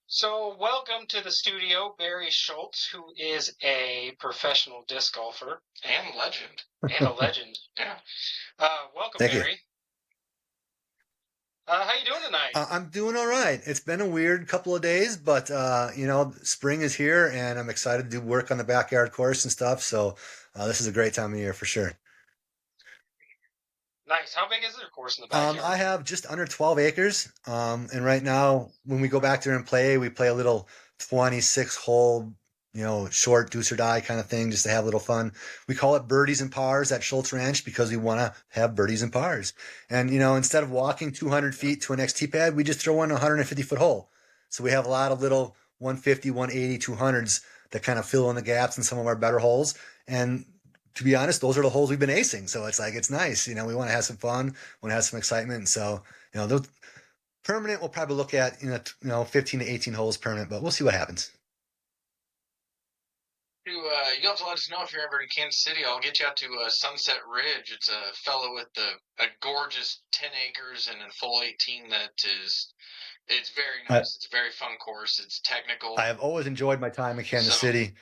So, welcome to the studio, Barry Schultz, who is a professional disc golfer And legend. and a legend. Yeah. Welcome, Thank you. Barry. How you doing tonight? I'm doing all right. It's been a weird couple of days, but spring is here, and I'm excited to do work on the backyard course and stuff. So this is a great time of year for sure. Nice. How big is your course in the backyard? I have just under 12 acres, and right now, when we go back there and play, we play a little 26 hole, short deuce or die kind of thing, just to have a little fun. We call it birdies and pars at Schultz Ranch because we want to have birdies and pars. And instead of walking 200 feet to an XT pad, we just throw in a 150-foot hole. So we have a lot of little 150, 180, 200s that kind of fill in the gaps in some of our better holes. And to be honest, those are the holes we've been acing. So it's like, it's nice. We want to have some fun, want to have some excitement. And so, those permanent, we'll probably look at, 15 to 18 holes permanent, but we'll see what happens. You'll have to let us know if you're ever in Kansas City. I'll get you out to Sunset Ridge. It's a fellow with a gorgeous 10 acres and a full 18 it's very nice. It's a very fun course. It's technical. I have always enjoyed my time in Kansas City.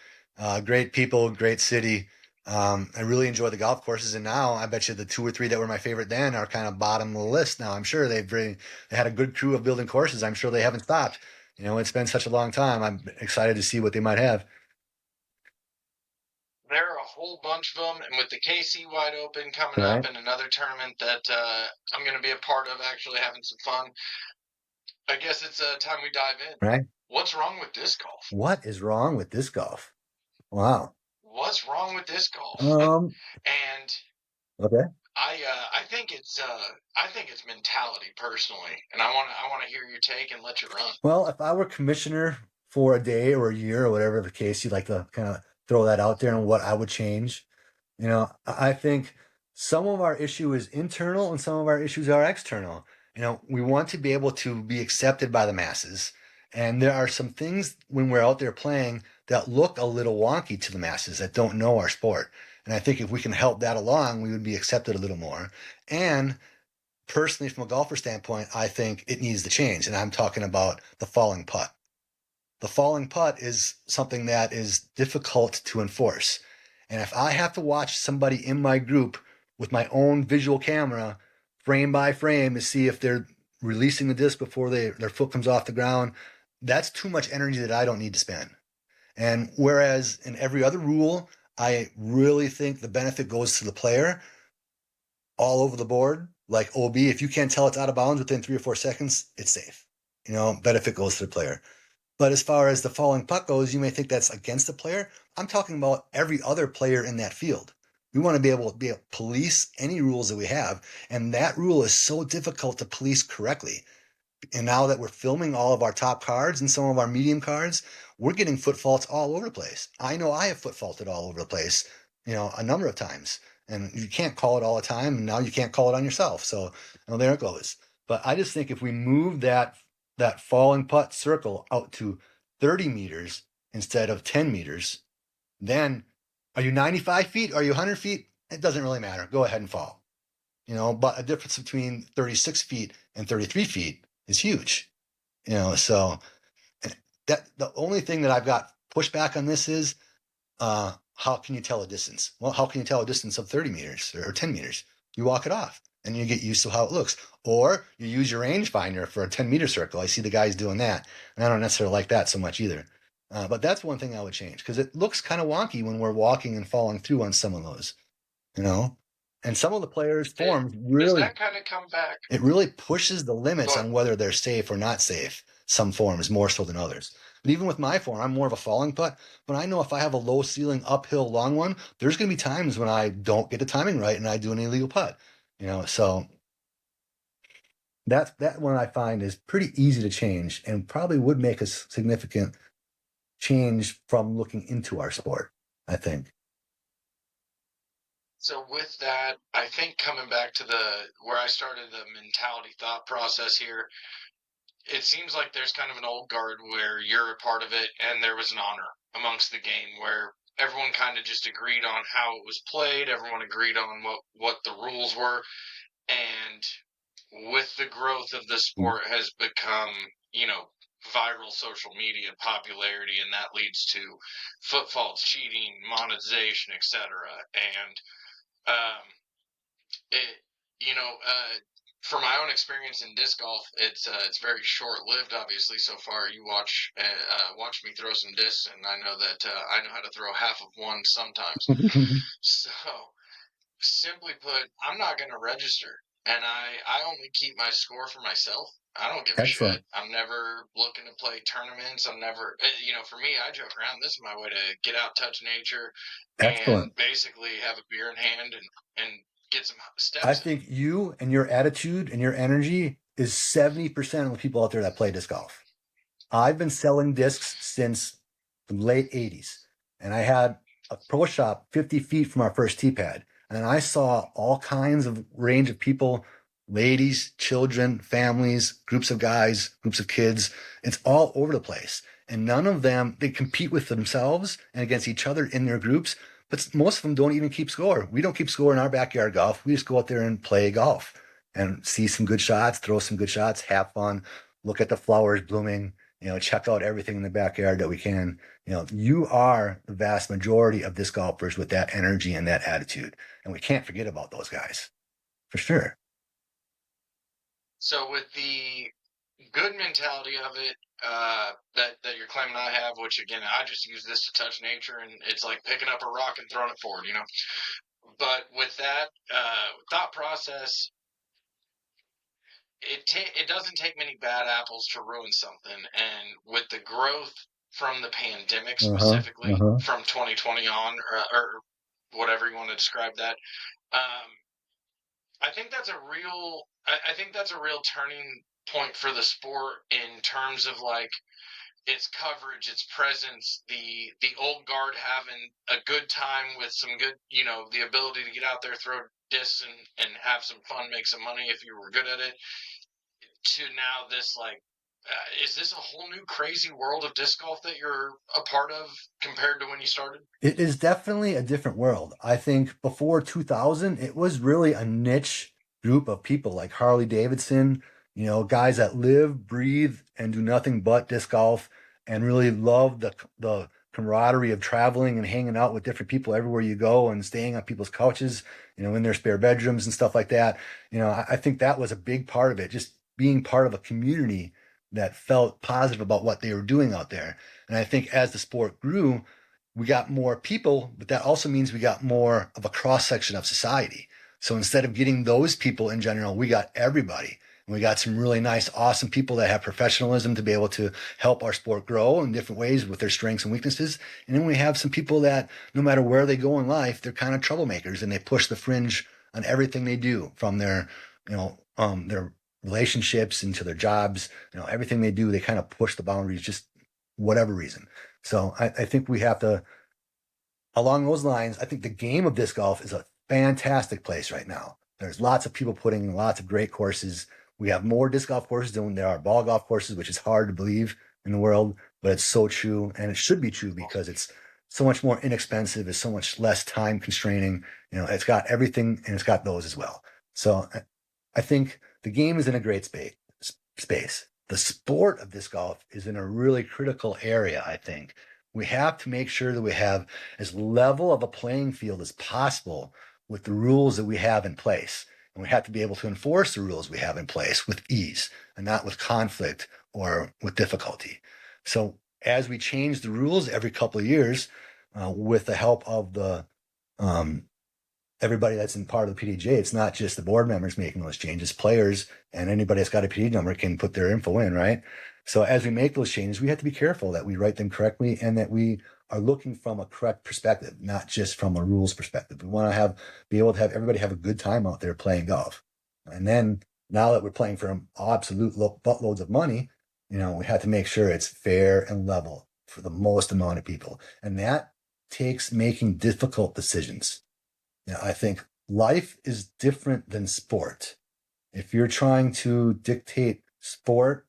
Great people, great city. I really enjoy the golf courses, and now I bet you the two or three that were my favorite then are kind of bottom of the list now. I'm sure they had a good crew of building courses. I'm sure they haven't stopped. It's been such a long time. I'm excited to see what they might have. There are a whole bunch of them, and with the KC wide open coming up and another tournament that I'm going to be a part of, actually having some fun. I guess it's time we dive in. Right. What's wrong with disc golf? What is wrong with disc golf? Wow. What's wrong with disc golf? And Okay. I think it's mentality personally, and I want to hear your take and let you run. Well, if I were commissioner for a day or a year or whatever the case, you'd like to kind of throw that out there and what I would change. I think some of our issue is internal and some of our issues are external. We want to be able to be accepted by the masses. And there are some things when we're out there playing that look a little wonky to the masses that don't know our sport. And I think if we can help that along, we would be accepted a little more. And personally, from a golfer standpoint, I think it needs to change. And I'm talking about the falling putt. The falling putt is something that is difficult to enforce. And if I have to watch somebody in my group with my own visual camera, frame by frame, to see if they're releasing the disc before their foot comes off the ground, that's too much energy that I don't need to spend. And whereas in every other rule, I really think the benefit goes to the player all over the board. Like OB, if you can't tell it's out of bounds within 3 or 4 seconds, it's safe. Benefit goes to the player. But as far as the falling putt goes, you may think that's against the player. I'm talking about every other player in that field. We want to be able to police any rules that we have. And that rule is so difficult to police correctly. And now that we're filming all of our top cards and some of our medium cards, we're getting foot faults all over the place. I know I have foot faulted all over the place, a number of times. And you can't call it all the time. And now you can't call it on yourself. So there it goes. But I just think if we move that falling putt circle out to 30 meters instead of 10 meters, then are you 95 feet? Are you 100 feet? It doesn't really matter. Go ahead and fall. But a difference between 36 feet and 33 feet is huge. So that the only thing that I've got pushback on this is how can you tell a distance? Well, how can you tell a distance of 30 meters or 10 meters? You walk it off and you get used to how it looks. Or you use your rangefinder for a 10-meter circle. I see the guys doing that, and I don't necessarily like that so much either. But that's one thing I would change because it looks kind of wonky when we're walking and falling through on some of those, And some of the players' forms really does that kind of come back. It really pushes the limits on whether they're safe or not safe. Some forms more so than others. But even with my form, I'm more of a falling putt. But I know if I have a low ceiling uphill long one, there's going to be times when I don't get the timing right and I do an illegal putt. So that one I find is pretty easy to change and probably would make a significant change from looking into our sport, I think. So with that, I think coming back to where I started the mentality thought process here, it seems like there's kind of an old guard where you're a part of it and there was an honor amongst the game where everyone kind of just agreed on how it was played. Everyone agreed on what the rules were. And with the growth of the sport has become, viral social media popularity, and that leads to foot faults, cheating, monetization, etc. And it, from my own experience in disc golf, it's very short lived. Obviously, so far you watch me throw some discs, and I know that I know how to throw half of one sometimes. So, simply put, I'm not going to register, and I only keep my score for myself. I don't give a Excellent. shit. I'm never looking to play tournaments. I'm never, for me, I joke around. This is my way to get out, touch nature, and Excellent. basically have a beer in hand and get some steps I in. think you and your attitude and your energy is 70% of the people out there that play disc golf. I've been selling discs since the late 80s, and I had a pro shop 50 feet from our first tee pad. And I saw all kinds of range of people, ladies, children, families, groups of guys, groups of kids. It's all over the place. And none of them, they compete with themselves and against each other in their groups, but most of them don't even keep score. We don't keep score in our backyard golf. We just go out there and play golf and see some good shots, throw some good shots, have fun, look at the flowers blooming, check out everything in the backyard that we can. You are the vast majority of disc golfers with that energy and that attitude. And we can't forget about those guys, for sure. So with the good mentality of it that you're claiming I have, which again, I just use this to touch nature, and it's like picking up a rock and throwing it forward, But with that thought process, it doesn't take many bad apples to ruin something. And with the growth from the pandemic, specifically from 2020 on, or whatever you want to describe that, I think that's a real. I think that's a real turning point for the sport in terms of like its coverage, its presence, the old guard having a good time with some good, the ability to get out there, throw discs, and have some fun, make some money if you were good at it. To now this like, is this a whole new crazy world of disc golf that you're a part of compared to when you started? It is definitely a different world. I think before 2000, it was really a niche group of people like Harley Davidson, guys that live, breathe, and do nothing but disc golf and really love the camaraderie of traveling and hanging out with different people everywhere you go and staying on people's couches, in their spare bedrooms and stuff like that. I think that was a big part of it, just being part of a community that felt positive about what they were doing out there. And I think as the sport grew, we got more people, but that also means we got more of a cross section of society. So instead of getting those people in general, we got everybody. And we got some really nice, awesome people that have professionalism to be able to help our sport grow in different ways with their strengths and weaknesses. And then we have some people that no matter where they go in life, they're kind of troublemakers and they push the fringe on everything they do, from their relationships into their jobs, everything they do, they kind of push the boundaries, just whatever reason. So I think we have to, along those lines, I think the game of disc golf is a fantastic place right now. There's lots of people putting lots of great courses. We have more disc golf courses than there are ball golf courses, which is hard to believe in the world, but it's so true. And it should be true because it's so much more inexpensive. It's so much less time constraining. It's got everything and it's got those as well. So I think the game is in a great space. The sport of disc golf is in a really critical area, I think. We have to make sure that we have as level of a playing field as possible with the rules that we have in place. And we have to be able to enforce the rules we have in place with ease and not with conflict or with difficulty. So as we change the rules every couple of years, with the help of the everybody that's in part of the PDJ, it's not just the board members making those changes. Players and anybody that's got a PD number can put their info in, right? So as we make those changes, we have to be careful that we write them correctly and that we are looking from a correct perspective, not just from a rules perspective. We want to be able to have everybody have a good time out there playing golf. And then now that we're playing for absolute buttloads of money, we have to make sure it's fair and level for the most amount of people. And that takes making difficult decisions. I think life is different than sport. If you're trying to dictate sport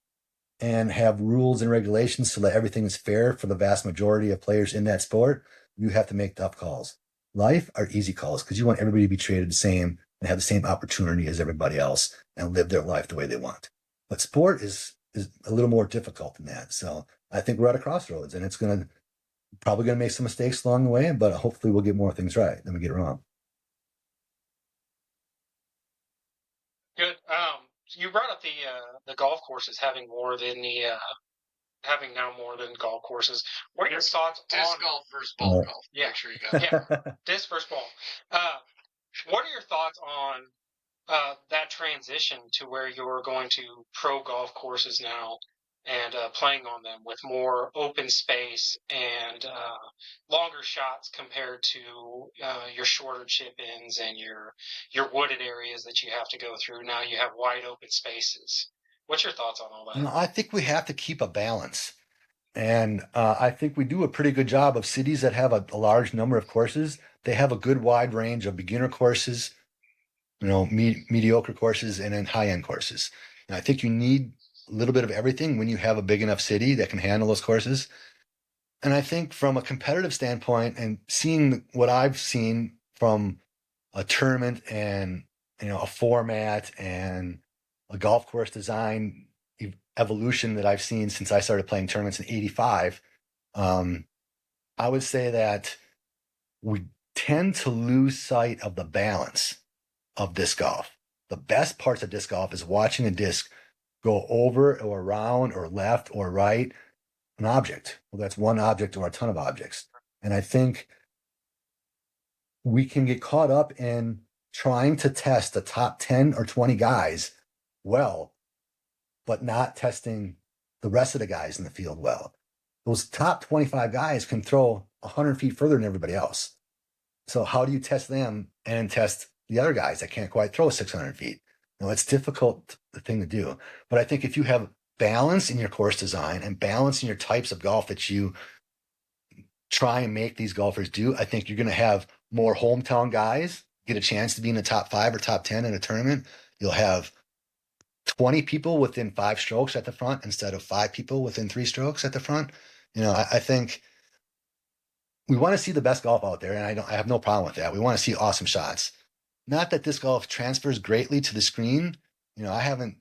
and have rules and regulations so that everything is fair for the vast majority of players in that sport, you have to make tough calls. Life are easy calls because you want everybody to be treated the same and have the same opportunity as everybody else and live their life the way they want. But sport is is a little more difficult than that. So I think we're at a crossroads, and it's probably going to make some mistakes along the way, but hopefully we'll get more things right than we get wrong. Good. You brought up the golf courses having having now more than golf courses. What are your thoughts Disc on golf versus ball golf? Yeah. Make sure you got that. disc versus ball? What are your thoughts on that transition to where you're going to pro golf courses now and playing on them with more open space and longer shots compared to your shorter chip ins and your wooded areas that you have to go through? Now you have wide open spaces. What's your thoughts on all that? I think we have to keep a balance. And I think we do a pretty good job of cities that have a large number of courses. They have a good wide range of beginner courses, mediocre courses, and then high-end courses. And I think you need a little bit of everything when you have a big enough city that can handle those courses. And I think from a competitive standpoint and seeing what I've seen from a tournament and a format and a golf course design evolution that I've seen since I started playing tournaments in '85, I would say that we tend to lose sight of the balance of disc golf. The best parts of disc golf is watching a disc go over or around or left or right an object. Well, that's one object or a ton of objects. And I think we can get caught up in trying to test the top 10 or 20 guys well, but not testing the rest of the guys in the field well. Those top 25 guys can throw 100 feet further than everybody else. So how do you test them and test the other guys that can't quite throw 600 feet? It's difficult thing to do. But I think if you have balance in your course design and balance in your types of golf that you try and make these golfers do, I think you're going to have more hometown guys get a chance to be in the top 5 or top 10 in a tournament. You'll have 20 people within 5 strokes at the front instead of 5 people within 3 strokes at the front. I think we want to see the best golf out there, and I have no problem with that. We want to see awesome shots. Not that disc golf transfers greatly to the screen. I haven't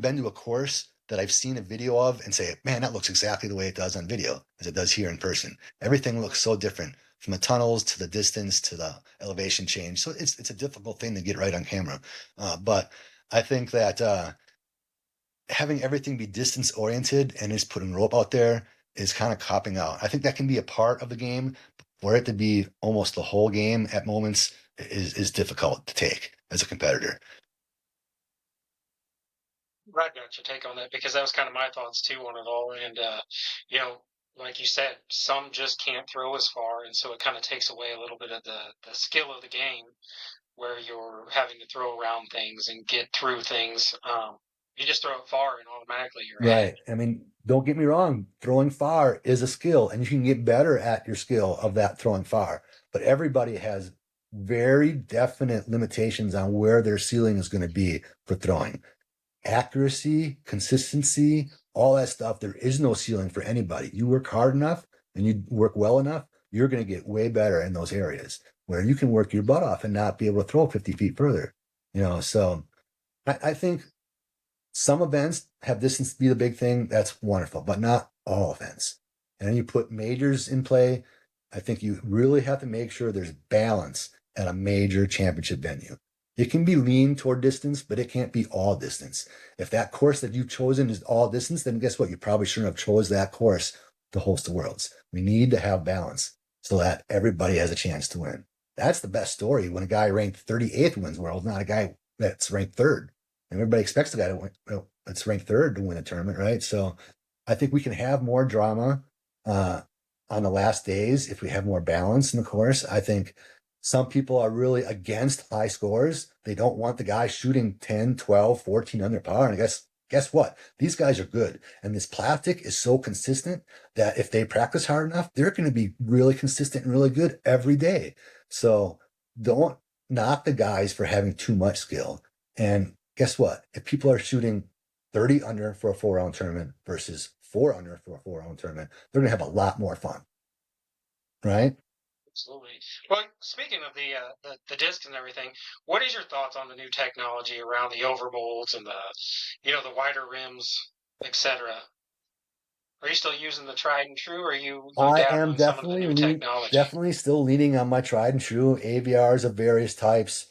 been to a course that I've seen a video of and say, man, that looks exactly the way it does on video as it does here in person. Everything looks so different, from the tunnels to the distance to the elevation change. So it's a difficult thing to get right on camera. But I think that having everything be distance oriented and just putting rope out there is kind of copping out. I think that can be a part of the game. For it to be almost the whole game at moments is difficult to take as a competitor. I got your take on that, because that was kind of my thoughts too on it all. And, like you said, some just can't throw as far. And so it kind of takes away a little bit of the skill of the game, where you're having to throw around things and get through things. You just throw it far and automatically you're right. I mean, don't get me wrong. Throwing far is a skill, and you can get better at your skill of that throwing far. But everybody has very definite limitations on where their ceiling is going to be for throwing. Accuracy, consistency, all that stuff. There is no ceiling for anybody. You work hard enough and you work well enough, you're going to get way better in those areas where you can work your butt off and not be able to throw 50 feet further. So I think some events have distance be the big thing. That's wonderful, but not all events. And then you put majors in play. I think you really have to make sure there's balance at a major championship venue. It can be lean toward distance, but it can't be all distance. If that course that you've chosen is all distance, then guess what? You probably shouldn't have chose that course to host the Worlds. We need to have balance so that everybody has a chance to win. That's the best story, when a guy ranked 38th wins Worlds, not a guy that's ranked 3rd. And everybody expects the guy to win, that's ranked 3rd to win a tournament, right? So I think we can have more drama on the last days if we have more balance in the course. I think some people are really against high scores. They don't want the guy shooting 10, 12, 14 under par. And guess what? These guys are good. And this plastic is so consistent that if they practice hard enough, they're going to be really consistent and really good every day. So don't knock the guys for having too much skill. And guess what? If people are shooting 30 under for a 4-round tournament versus 4 under for a 4-round tournament, they're going to have a lot more fun. Right? Absolutely. Well, speaking of the discs and everything, what is your thoughts on the new technology around the overmolds and the wider rims, etc.? Are you still using the tried and true, or are you I dabbling am in some of the new technology? definitely still leaning on my tried and true AVRs of various types.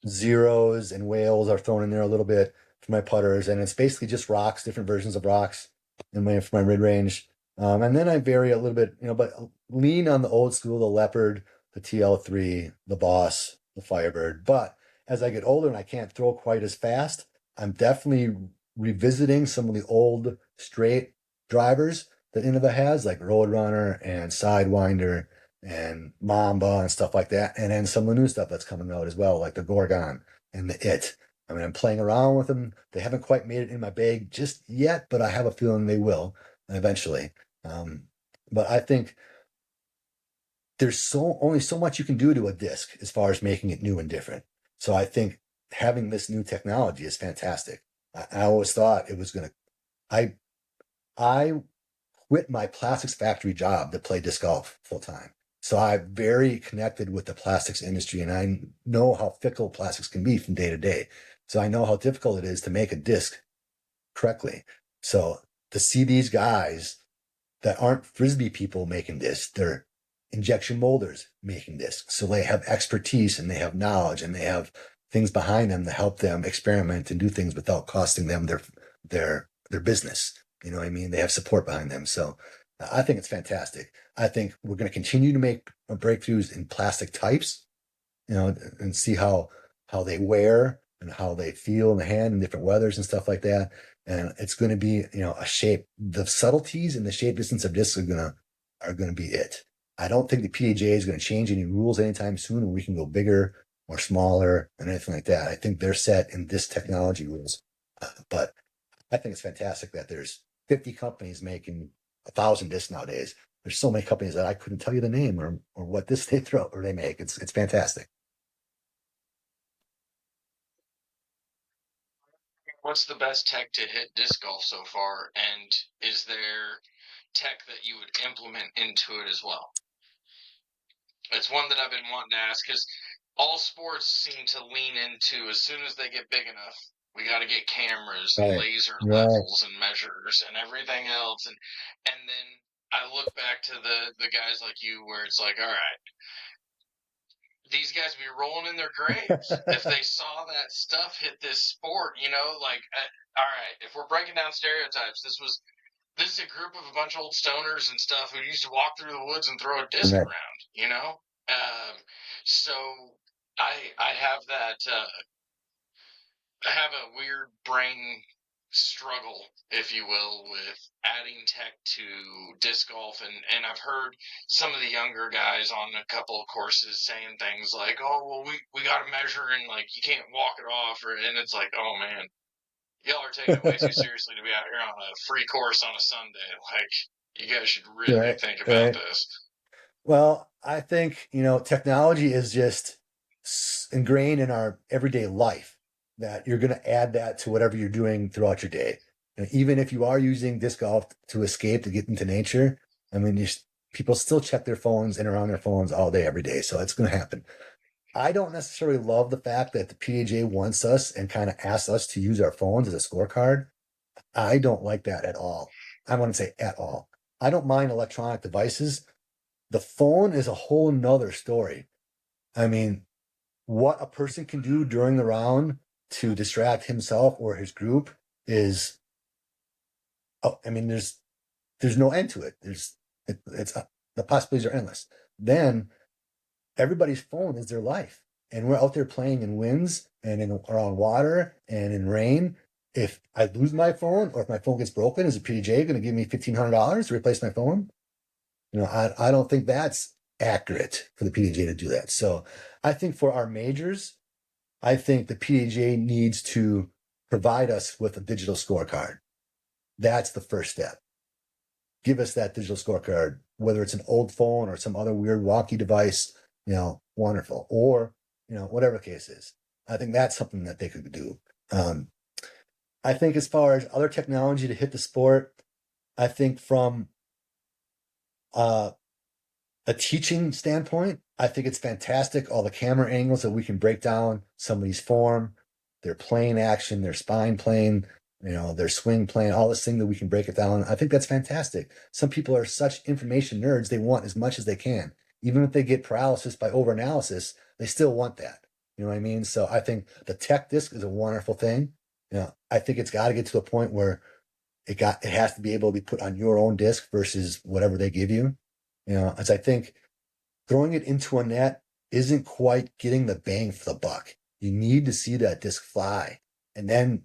Zeros and whales are thrown in there a little bit for my putters, and it's basically just rocks, different versions of rocks for my mid range. And then I vary a little bit, but lean on the old school, the Leopard, the TL3, the Boss, the Firebird. But as I get older and I can't throw quite as fast, I'm definitely revisiting some of the old straight drivers that Innova has, like Roadrunner and Sidewinder and Mamba and stuff like that. And then some of the new stuff that's coming out as well, like the Gorgon and the It. I mean, I'm playing around with them. They haven't quite made it in my bag just yet, but I have a feeling they will eventually. But I think there's only so much you can do to a disc as far as making it new and different. So I think having this new technology is fantastic. I always thought it was going to. I quit my plastics factory job to play disc golf full time. So I'm very connected with the plastics industry, and I know how fickle plastics can be from day to day. So I know how difficult it is to make a disc correctly. So to see these guys that aren't frisbee people making discs, they're injection molders making discs. So they have expertise and they have knowledge and they have things behind them to help them experiment and do things without costing them their business. You know what I mean? They have support behind them. So I think it's fantastic. I think we're going to continue to make breakthroughs in plastic types, and see how they wear and how they feel in the hand in different weathers and stuff like that. And it's going to be, a shape. The subtleties and the shape distance of discs are gonna be it. I don't think the PDJ is going to change any rules anytime soon, where we can go bigger or smaller and anything like that. I think they're set in this technology rules. But I think it's fantastic that there's 50 companies making 1,000 discs nowadays. There's so many companies that I couldn't tell you the name or what disc they throw or they make. It's fantastic. What's the best tech to hit disc golf so far? And is there tech that you would implement into it as well? It's one that I've been wanting to ask because all sports seem to lean into, as soon as they get big enough, we got to get cameras and Right. laser Right. levels and measures and everything else. And then I look back to the guys like you where it's like, all right, these guys be rolling in their graves if they saw that stuff hit this sport. All right, if we're breaking down stereotypes, this is a group of a bunch of old stoners and stuff who used to walk through the woods and throw a disc Right. around. So I have that. I have a weird brain struggle, if you will, with adding tech to disc golf, and I've heard some of the younger guys on a couple of courses saying things like, "Oh, well, we got to measure and like you can't walk it off," and it's like, "Oh man, y'all are taking it way too seriously to be out here on a free course on a Sunday. Like, you guys should really Right. think about Right. this." Well, I think, technology is just ingrained in our everyday life, that you're going to add that to whatever you're doing throughout your day. And even if you are using disc golf to escape, to get into nature, I mean, people still check their phones and are on their phones all day, every day. So it's going to happen. I don't necessarily love the fact that the PDJ wants us and kind of asks us to use our phones as a scorecard. I don't like that at all. I want to say at all. I don't mind electronic devices. The phone is a whole nother story. I mean, what a person can do during the round to distract himself or his group is, oh, I mean, there's no end to it. It's the possibilities are endless. Then everybody's phone is their life, and we're out there playing in winds and around water and in rain. If I lose my phone or if my phone gets broken, is the PJ going to give me $1,500 to replace my phone? I don't think that's accurate for the PDJ to do that. So I think for our majors, I think the PDJ needs to provide us with a digital scorecard. That's the first step. Give us that digital scorecard, whether it's an old phone or some other weird wonky device, wonderful. Or, whatever the case is. I think that's something that they could do. I think as far as other technology to hit the sport, I think from a teaching standpoint, I think it's fantastic. All the camera angles that we can break down somebody's form, their plane action, their spine plane, their swing plane, all this thing that we can break it down. I think that's fantastic. Some people are such information nerds, they want as much as they can. Even if they get paralysis by overanalysis, they still want that. You know what I mean? So I think the tech disc is a wonderful thing. I think it's got to get to a point where it has to be able to be put on your own disc versus whatever they give you. As I think throwing it into a net isn't quite getting the bang for the buck. You need to see that disc fly and then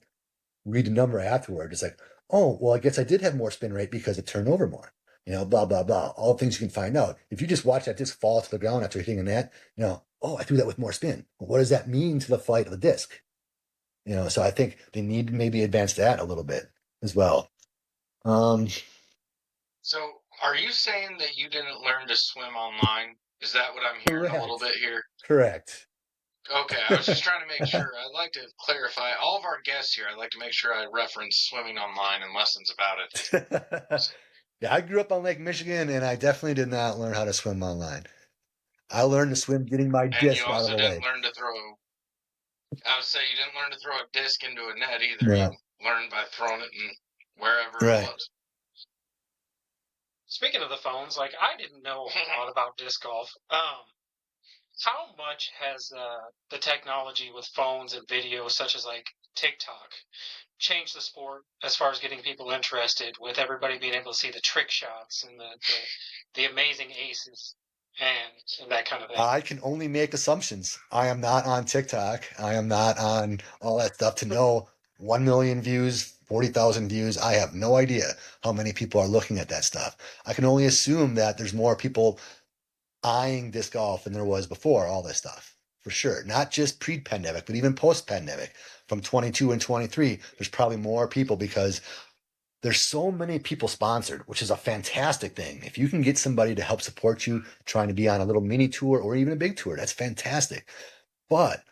read the number afterward. It's like, oh, well, I guess I did have more spin rate because it turned over more. Blah, blah, blah. All things you can find out. If you just watch that disc fall to the ground after hitting a net, oh, I threw that with more spin. Well, what does that mean to the flight of the disc? So I think they need to maybe advance that a little bit as well. So, are you saying that you didn't learn to swim online? Is that what I'm hearing a little bit here? Correct. Okay, I was just trying to make sure. I'd like to clarify all of our guests here. I'd like to make sure I reference swimming online and lessons about it. Yeah, I grew up on Lake Michigan, and I definitely did not learn how to swim online. I learned to swim getting my And disc you out of also the didn't lake. learn to throw. I would say you didn't learn to throw a disc into a net either. Yeah. You learned by throwing it in wherever Right. it was. Speaking of the phones, like I didn't know a whole lot about disc golf. How much has the technology with phones and videos, such as like TikTok, changed the sport as far as getting people interested? With everybody being able to see the trick shots and the amazing aces and that kind of thing. I can only make assumptions. I am not on TikTok. I am not on all that stuff to know 1 million views, 40,000 views. I have no idea how many people are looking at that stuff. I can only assume that there's more people eyeing disc golf than there was before all this stuff, for sure. Not just pre-pandemic, but even post-pandemic. From 22 and 23, there's probably more people because there's so many people sponsored, which is a fantastic thing. If you can get somebody to help support you trying to be on a little mini tour or even a big tour, that's fantastic. But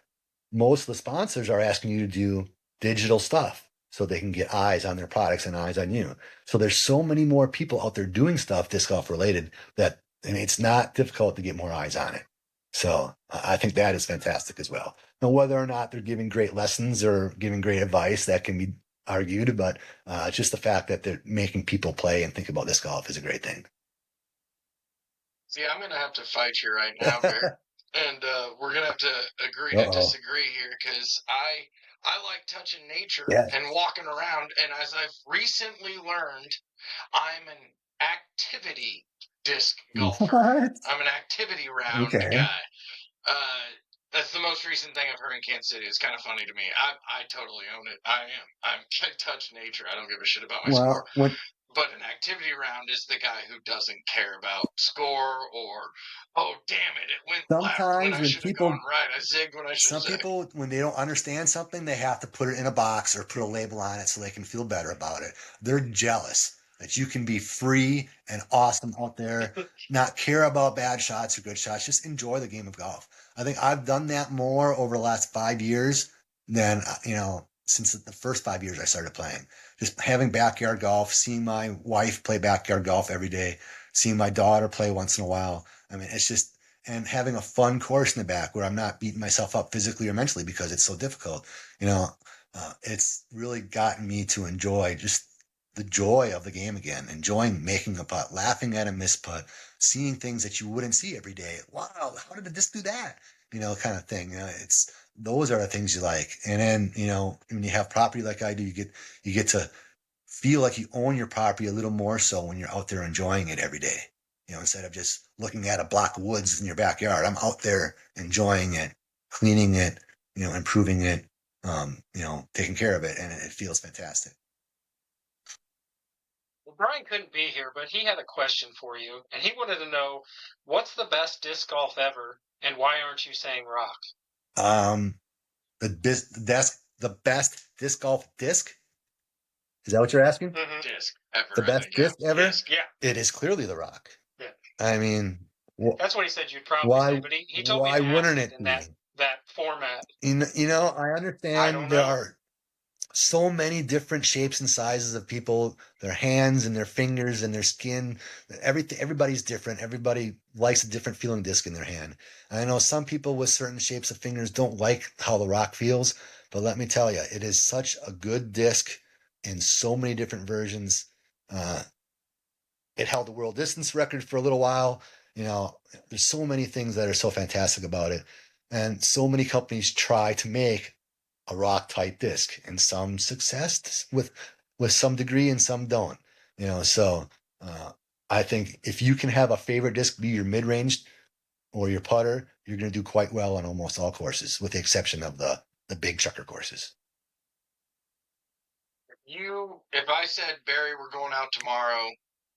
most of the sponsors are asking you to do digital stuff so they can get eyes on their products and eyes on you. So there's so many more people out there doing stuff disc golf related that it's not difficult to get more eyes on it. So I think that is fantastic as well. Now, whether or not they're giving great lessons or giving great advice, that can be argued, but just the fact that they're making people play and think about disc golf is a great thing. See, I'm going to have to fight you right now, Bear. And we're going to have to agree to disagree here because I like touching nature and walking around. And as I've recently learned, I'm an activity disc golfer. What? I'm an activity round guy. That's the most recent thing I've heard in Kansas City. It's kind of funny to me. I totally own it. I touch nature. I don't give a shit about my score. But an activity round is the guy who doesn't care about score or, oh, damn it went left when I should have gone right. I zigged when I should have zigged. Some people, when they don't understand something, they have to put it in a box or put a label on it so they can feel better about it. They're jealous that you can be free and awesome out there, not care about bad shots or good shots, just enjoy the game of golf. I think I've done that more over the last 5 years than, since the first 5 years I started playing. Just having backyard golf, seeing my wife play backyard golf every day, seeing my daughter play once in a while. I mean, it's just, and having a fun course in the back where I'm not beating myself up physically or mentally because it's so difficult. It's really gotten me to enjoy just the joy of the game again, enjoying making a putt, laughing at a missed putt, seeing things that you wouldn't see every day. Wow, how did the disc do that? Kind of thing. Those are the things you like. And then, when you have property like I do, you get to feel like you own your property a little more so when you're out there enjoying it every day. Instead of just looking at a block of woods in your backyard, I'm out there enjoying it, cleaning it, improving it, taking care of it, and it feels fantastic. Well, Brian couldn't be here, but he had a question for you, and he wanted to know what's the best disc golf ever, and why aren't you saying rock? The best disc golf disc. Is that what you're asking? Mm-hmm. Disc ever. The best disc ever? Disc, yeah. It is clearly the rock. Yeah. I mean, that's what he said you'd probably say, but he told me to ask it in that format. I understand there are so many different shapes and sizes of people, their hands and their fingers and their skin. Everything, everybody's different. Everybody likes a different feeling disc in their hand. And I know some people with certain shapes of fingers don't like how the rock feels, but let me tell you, it is such a good disc in so many different versions. Uh, it held the world distance record for a little while. You know, there's so many things that are so fantastic about it. And so many companies try to make a rock type disc, and some success with some degree and some don't. You know, so I think if you can have a favorite disc be your mid range or your putter, you're going to do quite well on almost all courses, with the exception of the big chucker courses. If I said, Barry, we're going out tomorrow,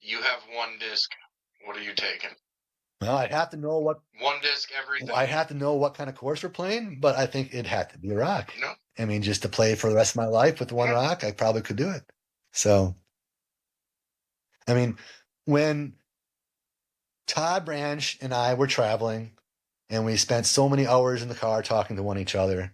you have one disc, what are you taking? Well, I'd have to know what One disc, everything. I have to know what kind of course we're playing, but I think it had to be a rock. No. I mean, just to play for the rest of my life with one rock, I probably could do it. So, I mean, when Todd Branch and I were traveling and we spent so many hours in the car talking to one each other,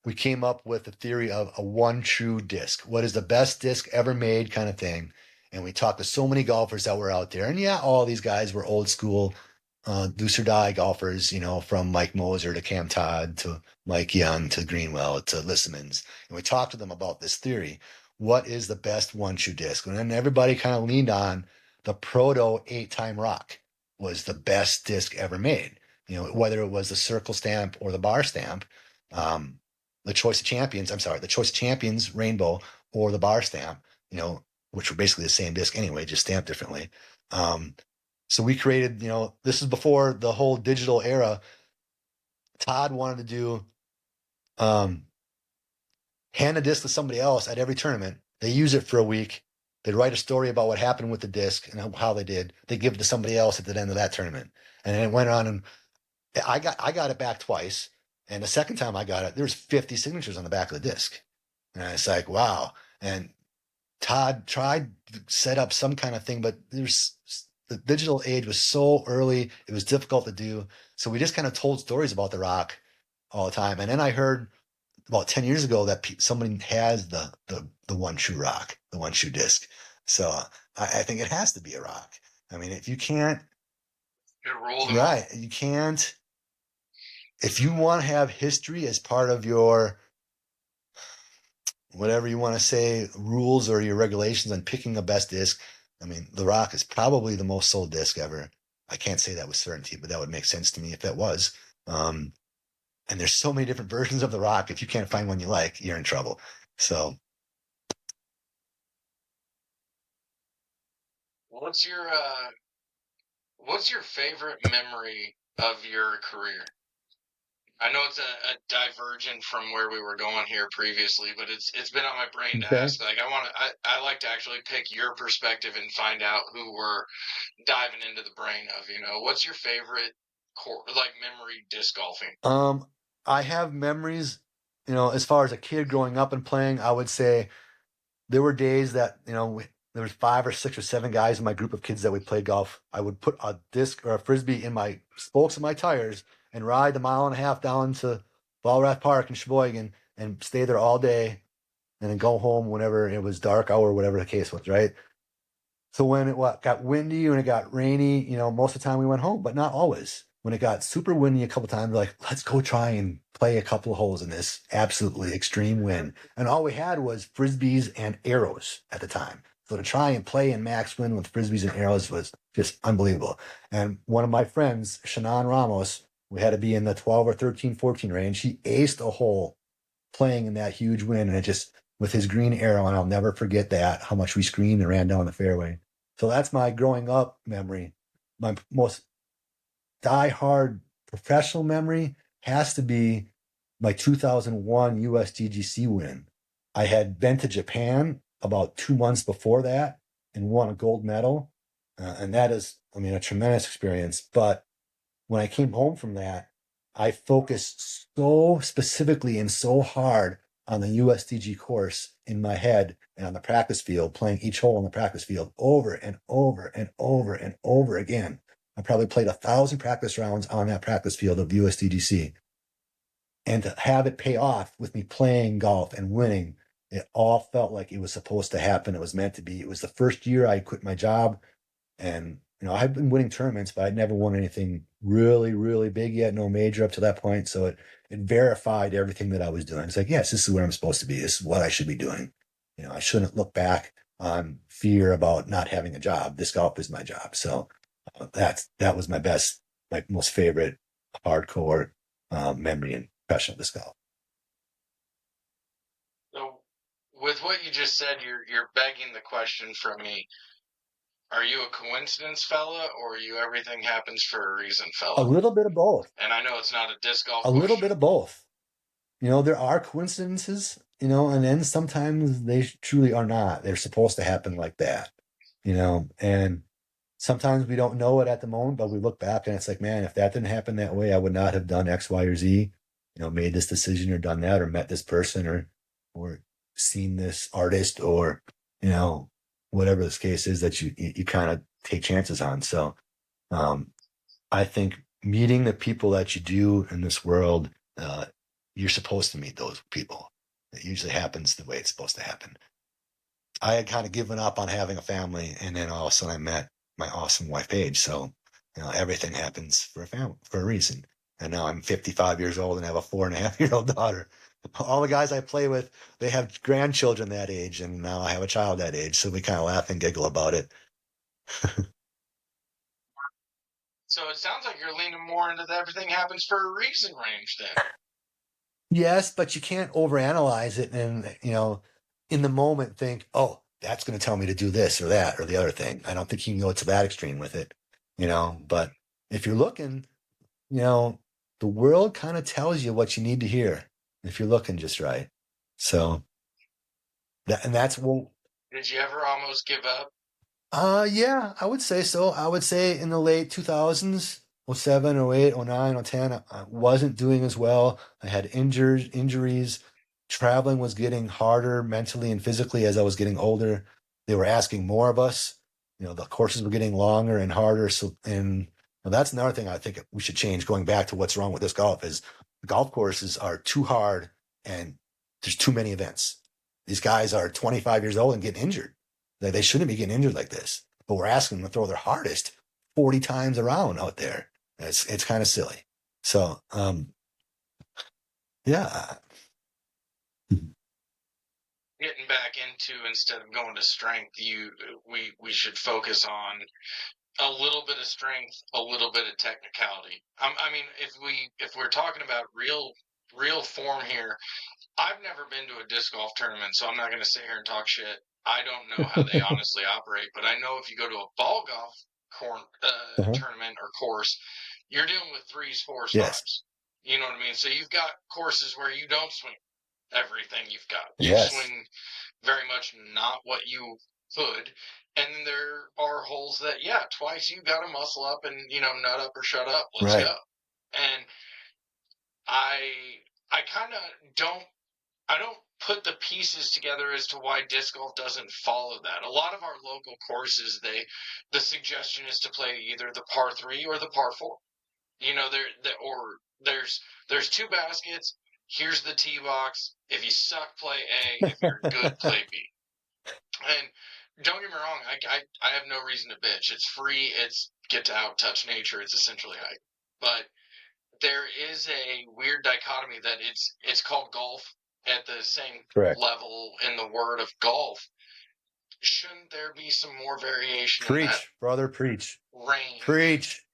we came up with the theory of a one true disc. What is the best disc ever made kind of thing. And we talked to so many golfers that were out there. And yeah, all these guys were old school deuce or die golfers, you know, from Mike Moser to Cam Todd to Mike Young to Greenwell to Lissamans. And we talked to them about this theory. What is the best one true disc? And then everybody kind of leaned on the Proto 8-time rock was the best disc ever made. You know, whether it was the circle stamp or the bar stamp, the Choice of Champions, the Choice of Champions Rainbow or the bar stamp, you know, which were basically the same disc anyway, just stamped differently. So we created, you know, this is before the whole digital era. Todd wanted to do hand a disc to somebody else at every tournament. They use it for a week. They'd write a story about what happened with the disc and how they did. They give it to somebody else at the end of that tournament. And then it went on, and I got it back twice. And the second time I got it, there was 50 signatures on the back of the disc. And it's like, wow. And Todd tried to set up some kind of thing, but the digital age was so early, it was difficult to do. So we just kind of told stories about the rock all the time. And then I heard about 10 years ago that somebody has the one true rock, the one true disc. So I think it has to be a rock. I mean, if you can't, right, you can't, if you want to have history as part of your whatever you want to say, rules or your regulations on picking the best disc, I mean, the rock is probably the most sold disc ever. I can't say that with certainty, but that would make sense to me if it was. And there's so many different versions of the rock. If you can't find one you like, you're in trouble. So, what's your favorite memory of your career? I know it's a divergent from where we were going here previously, but it's been on my brain to ask. Like, I like to actually pick your perspective and find out who we're diving into the brain of. You know, what's your favorite memory disc golfing? I have memories, you know, as far as a kid growing up and playing. I would say there were days that, you know, there was 5 or 6 or 7 guys in my group of kids that we played golf. I would put a disc or a frisbee in my spokes of my tires and ride the 1.5 mile down to Ballrath Park in Sheboygan and stay there all day, and then go home whenever it was dark hour, whatever the case was, right? So when it got windy, when it got rainy, you know, most of the time we went home, but not always. When it got super windy a couple times, like, let's go try and play a couple of holes in this absolutely extreme wind. And all we had was frisbees and arrows at the time. So to try and play in max wind with frisbees and arrows was just unbelievable. And one of my friends, Shannon Ramos, we had to be in the 12 or 13, 14 range. He aced a hole playing in that huge wind, and it just, with his green arrow, and I'll never forget that, how much we screamed and ran down the fairway. So that's my growing up memory. My most die-hard professional memory has to be my 2001 USDGC win. I had been to Japan about 2 months before that and won a gold medal. And that is, I mean, a tremendous experience. But when I came home from that, I focused so specifically and so hard on the USDG course in my head and on the practice field, playing each hole on the practice field over and over and over and over again. I probably played 1,000 practice rounds on that practice field of the USDGC. And to have it pay off with me playing golf and winning, it all felt like it was supposed to happen. It was meant to be. It was the first year I quit my job. And, I've been winning tournaments, but I'd never won anything really, really big yet, no major up to that point. So it verified everything that I was doing. It's like, yes, this is where I'm supposed to be. This is what I should be doing. I shouldn't look back on fear about not having a job. This golf is my job. So that was my most favorite hardcore memory and professional disc golf. So, with what you just said, you're begging the question from me. Are you a coincidence fella, or are you everything happens for a reason fella? A little bit of both. And I know it's not a disc golf A question. little bit of both. There are coincidences, and then sometimes they truly are not. They're supposed to happen like that, and sometimes we don't know it at the moment, but we look back and it's like, man, if that didn't happen that way, I would not have done X, Y, or Z, made this decision or done that or met this person or seen this artist or, whatever this case is that you kind of take chances on. So I think meeting the people that you do in this world, you're supposed to meet those people. It usually happens the way it's supposed to happen. I had kind of given up on having a family, and then all of a sudden I met my awesome wife, Paige. So, everything happens for a reason. And now I'm 55 years old and have a 4.5-year-old daughter. All the guys I play with, they have grandchildren that age, and now I have a child that age. So we kind of laugh and giggle about it. So it sounds like you're leaning more into the everything happens for a reason range then. Yes, but you can't overanalyze it and, in the moment think, oh, that's going to tell me to do this or that or the other thing. I don't think you can go to that extreme with it, but if you're looking, the world kind of tells you what you need to hear if you're looking just right. So that's what. Did you ever almost give up? Yeah, I would say so. I would say in the late 2000s, 07, 08, 09, 010, I wasn't doing as well. I had injuries. Traveling was getting harder mentally and physically as I was getting older. They were asking more of us. The courses were getting longer and harder. So, and that's another thing I think we should change. Going back to what's wrong with this golf is golf courses are too hard and there's too many events. These guys are 25 years old and getting injured. They shouldn't be getting injured like this, but we're asking them to throw their hardest 40 times around out there. It's kind of silly. So, yeah. Getting back into, instead of going to strength, we should focus on a little bit of strength, a little bit of technicality. I mean, if we're talking about real form here, I've never been to a disc golf tournament, so I'm not going to sit here and talk shit. I don't know how they honestly operate, but I know if you go to a ball golf tournament or course, you're dealing with 3s, 4s, 5s. Yes. You know what I mean? So you've got courses where you don't swing everything you've got. You Yes. swing very much not what you could. And then there are holes that, yeah, twice you got to muscle up and, nut up or shut up. Let's Right. go. And I kind of don't put the pieces together as to why disc golf doesn't follow that. A lot of our local courses, the suggestion is to play either the par 3 or the par 4. There's 2 baskets. Here's the tee box. If you suck, play A. If you're good, play B. And don't get me wrong, I have no reason to bitch. It's free. It's get to out touch nature. It's essentially hype. But there is a weird dichotomy that it's called golf at the same Correct. level in the word of golf. Shouldn't there be some more variation Preach, in that brother, preach. range? Preach.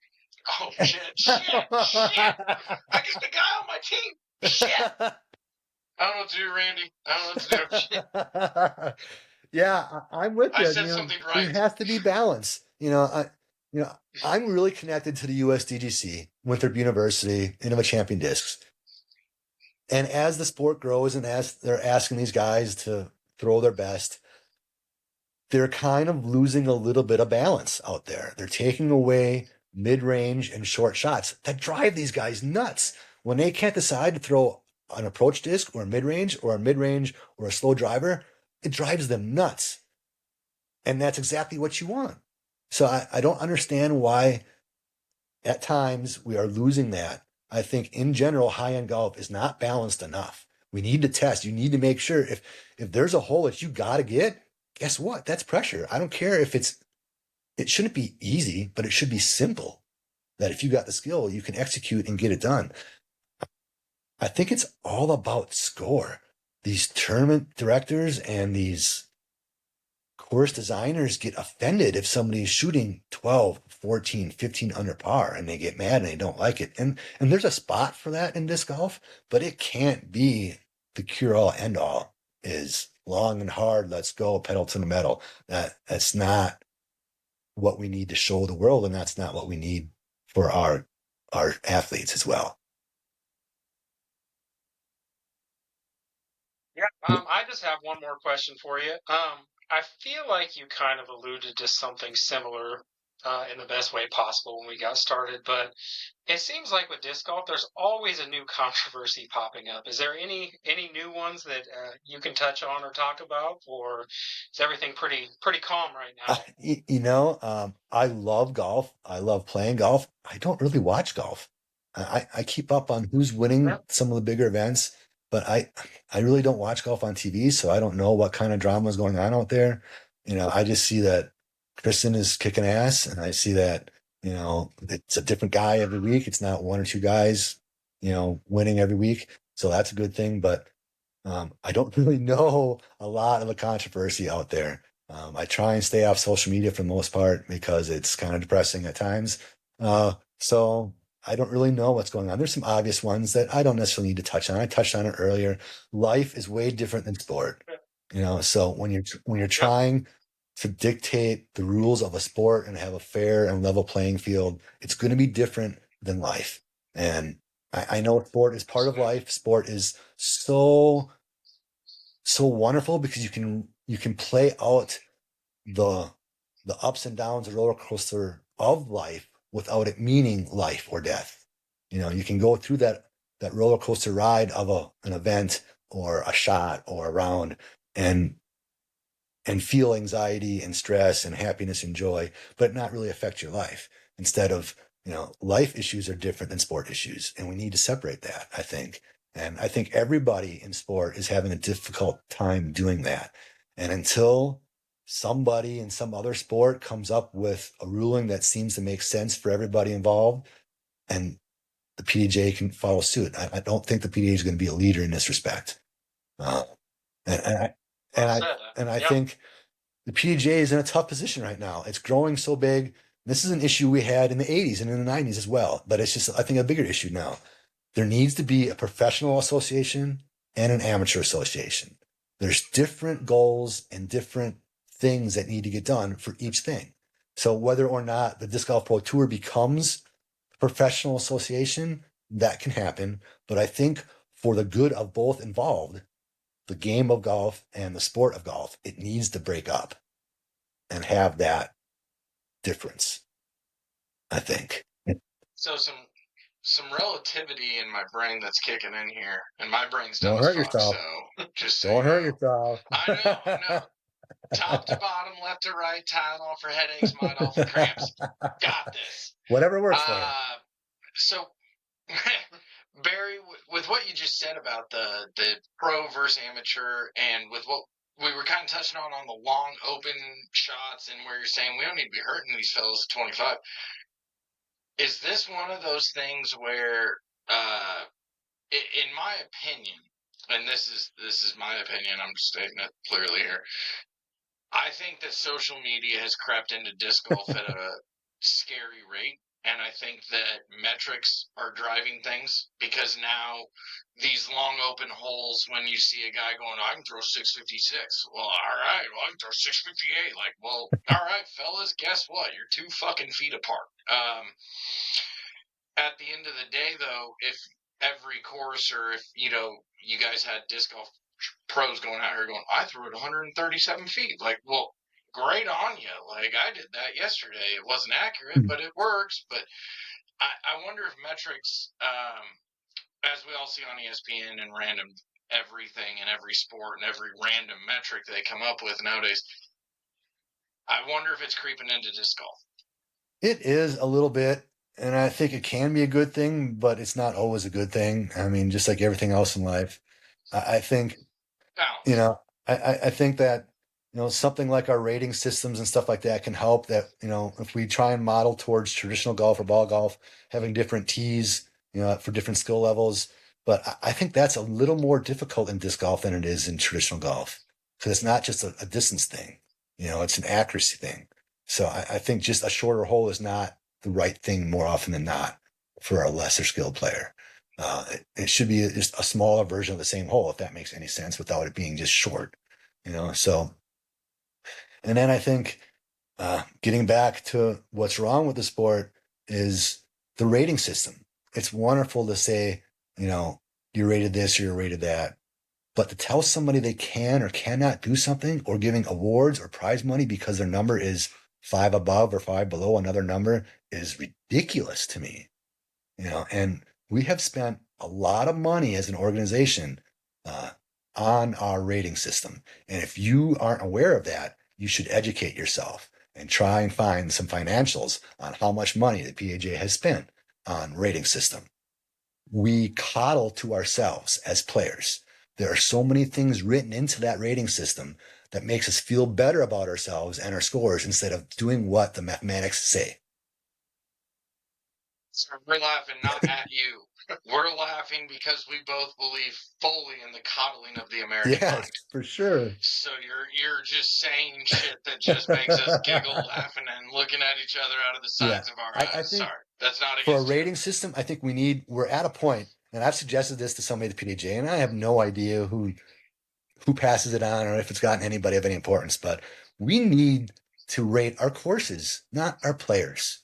Oh, shit. I get the guy on my team. Shit. I don't know what to do, Randy. I don't know what to do. Yeah, I'm with you. I said something right. There has to be balance. I'm really connected to the USDGC, Winthrop University, Innova Champion Discs. And as the sport grows and as they're asking these guys to throw their best, they're kind of losing a little bit of balance out there. They're taking away mid-range and short shots that drive these guys nuts. When they can't decide to throw an approach disc or a mid-range or a slow driver, it drives them nuts. And that's exactly what you want. So I don't understand why at times we are losing that I think in general, high-end golf is not balanced enough. We need to test. You need to make sure if there's a hole that you got to get, guess what? That's pressure. I don't care if it shouldn't be easy, but it should be simple. That if you got the skill, you can execute and get it done. I think it's all about score. These tournament directors and these course designers get offended if somebody's shooting 12, 14, 15 under par and they get mad and they don't like it. And there's a spot for that in disc golf, but it can't be the cure all end all is long and hard, let's go, pedal to the metal. That's not what we need to show the world, and that's not what we need for our athletes as well. Yeah. I just have one more question for you. I feel like you kind of alluded to something similar in the best way possible when we got started, but it seems like with disc golf, there's always a new controversy popping up. Is there any new ones that you can touch on or talk about, or is everything pretty calm right now? I love golf. I love playing golf. I don't really watch golf. I keep up on who's winning Yep. some of the bigger events, but I really don't watch golf on TV, so I don't know what kind of drama is going on out there. I just see that Kristen is kicking ass, and I see that, it's a different guy every week. It's not one or two guys, winning every week. So that's a good thing. But I don't really know a lot of the controversy out there. I try and stay off social media for the most part because it's kind of depressing at times. So I don't really know what's going on. There's some obvious ones that I don't necessarily need to touch on. I touched on it earlier. Life is way different than sport. So when you're Yep. trying to dictate the rules of a sport and have a fair and level playing field, it's going to be different than life. And I know sport is part of life. Sport is so wonderful because you can play out the the ups and downs, the roller coaster of life without it meaning life or death. You can go through that roller coaster ride of an event or a shot or a round and feel anxiety and stress and happiness and joy, but not really affect your life. Instead of, life issues are different than sport issues. And we need to separate that, I think. And I think everybody in sport is having a difficult time doing that. And until somebody in some other sport comes up with a ruling that seems to make sense for everybody involved, and the PDJ can follow suit, I don't think the PDJ is going to be a leader in this respect. Uh, and, and I and Well I said. and I Yeah. think the PGA is in a tough position right now. It's growing so big. This is an issue we had in the 80s and in the 90s as well, but it's just, I think, a bigger issue now. There needs to be a professional association and an amateur association. There's different goals and different things that need to get done for each thing. So whether or not the Disc Golf Pro Tour becomes a professional association, that can happen. But I think for the good of both involved, the game of golf and the sport of golf, it needs to break up and have that difference, I think. So some relativity in my brain that's kicking in here, and my brain's dumb Don't as hurt fuck. yourself. So just so Don't you hurt know, yourself. I know. Top to bottom, left to right, Tylenol for headaches, Midol for cramps. Got this. Whatever works for you. So Barry, with what you just said about the pro versus amateur, and with what we were kind of touching on the long open shots, and where you're saying we don't need to be hurting these fellas at 25, is this one of those things where, in my opinion, and this is my opinion, I'm just stating it clearly here, I think that social media has crept into disc golf at a scary rate. And I think that metrics are driving things because now these long open holes, when you see a guy going, I can throw 656. Well, all right. Well, I can throw 658. Like, well, all right, fellas, guess what? You're 2 fucking feet apart. At the end of the day, though, if every course or if, you guys had disc golf pros going out here going, I threw it 137 feet. Like, well, great on you. Like, I did that yesterday. It wasn't accurate, but it works. But I wonder if metrics, as we all see on ESPN and random everything and every sport and every random metric they come up with nowadays, I wonder if it's creeping into disc golf. It is a little bit. and I think it can be a good thing, but it's not always a good thing. I mean, just like everything else in life, I think you Balance. know, I think that something like our rating systems and stuff like that can help. That if we try and model towards traditional golf or ball golf, having different tees, for different skill levels. But I think that's a little more difficult in disc golf than it is in traditional golf because it's not just a distance thing. It's an accuracy thing. So I think just a shorter hole is not the right thing more often than not for a lesser skilled player. It should be just a smaller version of the same hole, if that makes any sense, without it being just short. So and then I think getting back to what's wrong with the sport is the rating system. It's wonderful to say, you're rated this or you're rated that, but to tell somebody they can or cannot do something or giving awards or prize money because their number is five above or five below another number is ridiculous to me. And we have spent a lot of money as an organization uh, on our rating system. And if you aren't aware of that, you should educate yourself and try and find some financials on how much money the PAJ has spent on rating system. We coddle to ourselves as players. There are so many things written into that rating system that makes us feel better about ourselves and our scores instead of doing what the mathematics say. So we're laughing not at you. We're laughing because we both believe fully in the coddling of the American Yes, mind. for sure. So you're just saying shit that just makes us giggle, laughing, and looking at each other out of the Yeah, sides of our I eyes. think Sorry, that's not for a against you. rating system, I think we're at a point, and I've suggested this to somebody at the PDJ, and I have no idea who passes it on or if it's gotten anybody of any importance, but we need to rate our courses, not our players.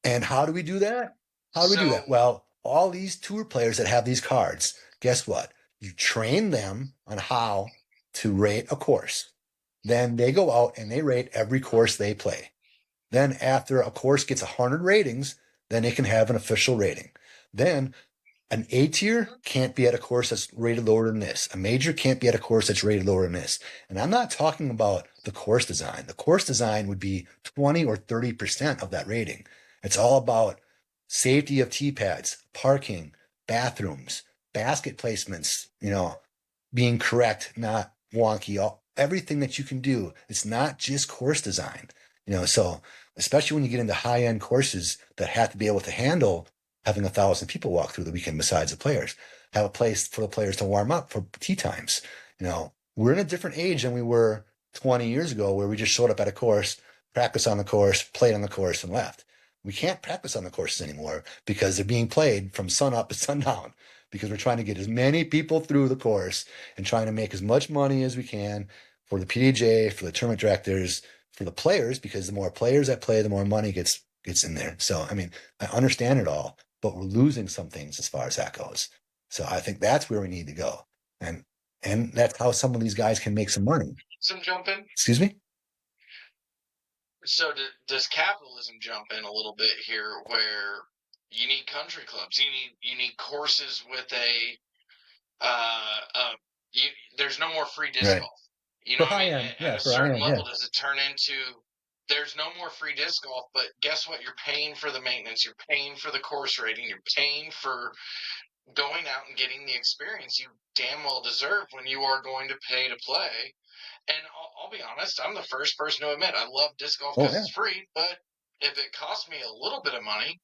And how do we do that? How do we do So that? Well, all these tour players that have these cards, guess what? You train them on how to rate a course. Then they go out and they rate every course they play. Then after a course gets 100 ratings, then it can have an official rating. Then an A tier can't be at a course that's rated lower than this. A major can't be at a course that's rated lower than this. And I'm not talking about the course design. The course design would be 20 or 30% of that rating. It's all about safety of tee pads, parking, bathrooms, basket placements, being correct, not wonky, everything that you can do. It's not just course design, so especially when you get into high end courses that have to be able to handle having 1,000 people walk through the weekend besides the players, have a place for the players to warm up for tee times. We're in a different age than we were 20 years ago where we just showed up at a course, practiced on the course, played on the course, and left. We can't practice on the courses anymore because they're being played from sun up to sundown because we're trying to get as many people through the course and trying to make as much money as we can for the PDJ, for the tournament directors, for the players, because the more players that play, the more money gets in there. So, I mean, I understand it all, but we're losing some things as far as that goes. So I think that's where we need to go. And that's how some of these guys can make some money. some jump in. Excuse me? So does capitalism jump in a little bit here, where you need country clubs, you need courses with there's no more free disc Right. golf. You know For what I high mean? end, At yeah, a for high certain end, yeah. level, does it turn into there's no more free disc golf? But guess what? You're paying for the maintenance. You're paying for the course rating. You're paying for going out and getting the experience you damn well deserve when you are going to pay to play. And I'll be honest, I'm the first person to admit I love disc golf Oh because yeah. it's free. But if it cost me a little bit of money,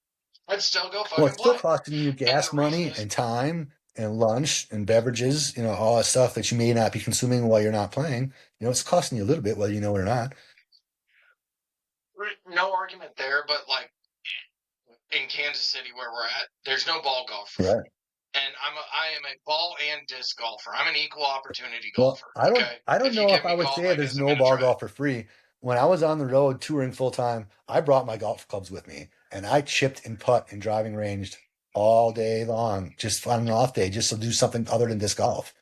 I'd still go Well, fucking it's still play. costing you And gas the reason money is and time and lunch and beverages, all that stuff that you may not be consuming while you're not playing. It's costing you a little bit, whether you know it or not. no argument there. But like in Kansas City where we're at, there's no ball golf for free. Right. And I am a ball and disc golfer. I'm an equal opportunity Well, golfer. I don't Okay. I don't If you know give if I me would golf, say I there's guess I'm no gonna ball try. golf for free. When I was on the road touring full time, I brought my golf clubs with me and I chipped and putt and driving ranged all day long, just on an off day, just to do something other than disc golf,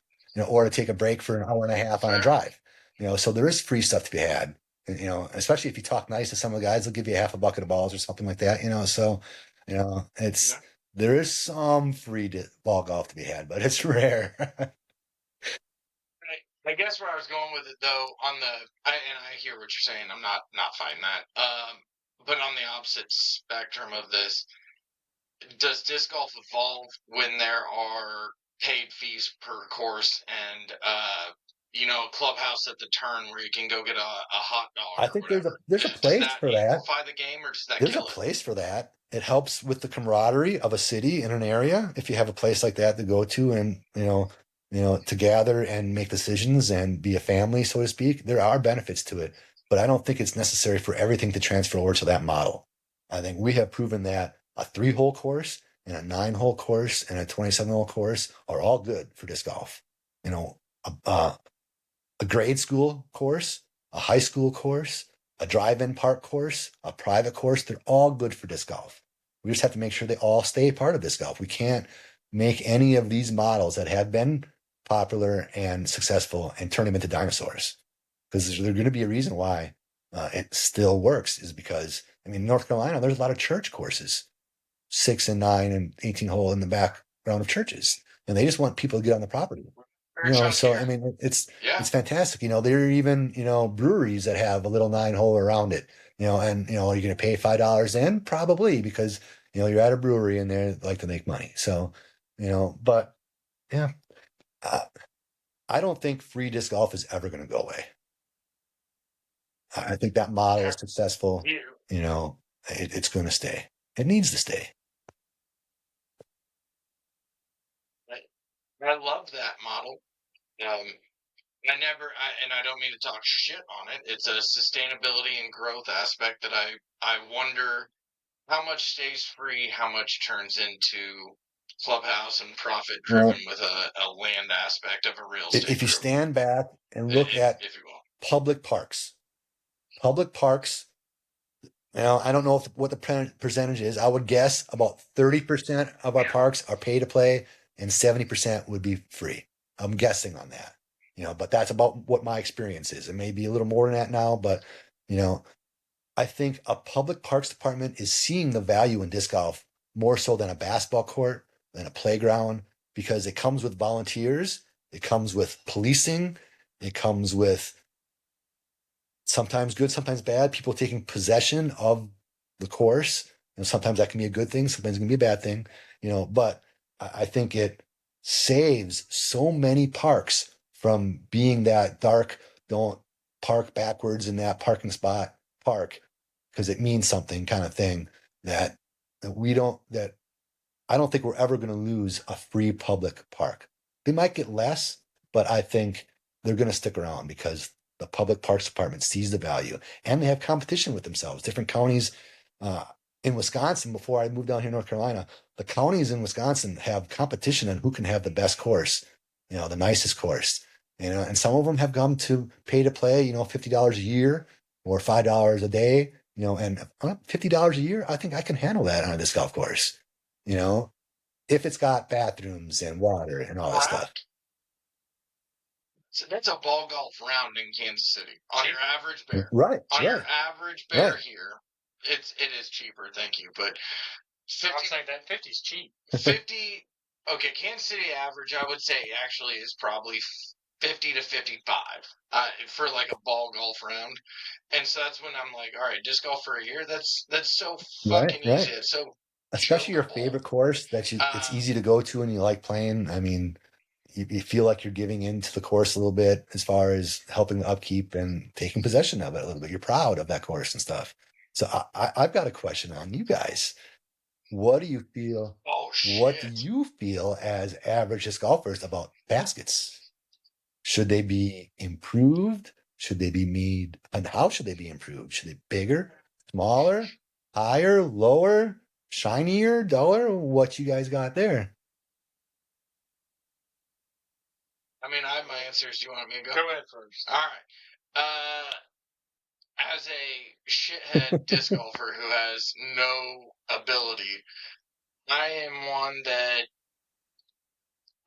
or to take a break for an hour and a half on a Fair. drive. So there is free stuff to be had. And, especially if you talk nice to some of the guys, they'll give you half a bucket of balls or something like that, so it's Yeah. there is some free ball golf to be had, but it's rare. I guess where I was going with it though, and I hear what you're saying. I'm not fighting that. but on the opposite spectrum of this, does disc golf evolve when there are paid fees per course and a clubhouse at the turn where you can go get a hot dog I or think there's whatever? a Does place that for that. amplify the game or does that There's a kill it? place for that. It helps with the camaraderie of a city in an area. If you have a place like that to go to and, to gather and make decisions and be a family, so to speak, there are benefits to it. But I don't think it's necessary for everything to transfer over to that model. I think we have proven that a 3-hole course and a 9-hole course and a 27-hole course are all good for disc golf. A grade school course, a high school course, a drive-in park course, a private course, they're all good for disc golf. We just have to make sure they all stay part of disc golf. We can't make any of these models that have been popular and successful and turn them into dinosaurs. Because there's going to be a reason why it still works is because, North Carolina, there's a lot of church courses, 6 and 9 and 18 hole in the background of churches. And they just want people to get on the property. So it's Yeah. it's fantastic. There are even breweries that have a little 9-hole around it. And are you going to pay $5 in? Probably because you're at a brewery and they like to make money. So but yeah, uh, I don't think free disc golf is ever going to go away. I think that model is successful. It's going to stay. It needs to stay. I love that model. I don't mean to talk shit on it. It's a sustainability and growth aspect that I wonder how much stays free, how much turns into clubhouse and profit driven Well, with a land aspect of a real estate if you group, stand back and look at if you will. public parks, public parks. I don't know what the percentage is. I would guess about 30% of our parks are pay to play and 70% would be free. I'm guessing on that. But that's about what my experience is. It may be a little more than that now, but I think a public parks department is seeing the value in disc golf more so than a basketball court, than a playground, because it comes with volunteers, it comes with policing, it comes with sometimes good, sometimes bad, people taking possession of the course. Sometimes that can be a good thing, sometimes it can be a bad thing, but I think it saves so many parks from being that dark, don't park backwards in that parking spot park because it means something kind of thing that that I don't think we're ever going to lose a free public park. They might get less, but I think they're going to stick around because the public parks department sees the value and they have competition with themselves. Different counties uh, in Wisconsin, before I moved down here, North Carolina, the counties in Wisconsin have competition on who can have the best course, the nicest course. And some of them have come to pay to play, $50 a year or $5 a day, and $50 a year, I think I can handle that on this golf course you know, if it's got bathrooms and water and all that stuff. So that's a ball golf round in Kansas City on your average bear. Right. On right. your average bear Right. here, it is cheaper. Thank you, but I was like, that 50's cheap. 50. Okay, Kansas City average, I would say actually is probably 50 to 55 for like a ball golf round. And so that's when I'm like, all right, disc golf for a year. That's so Right. fucking Right. easy. It's so Especially your chokeable. favorite course it's easy to go to and you like playing. You feel like you're giving into the course a little bit as far as helping the upkeep and taking possession of it a little bit. You're proud of that course and stuff. So I've got a question on you guys. What do you feel? Oh What do shit. you feel as average disc golfers about baskets? Should they be improved? Should they be made? And how should they be improved? Should they be bigger, smaller, higher, lower, shinier, duller? What you guys got there? I mean, I have my answers. Do you want me to go? Go ahead first. All right. As a shithead disc golfer who has no ability, I am one that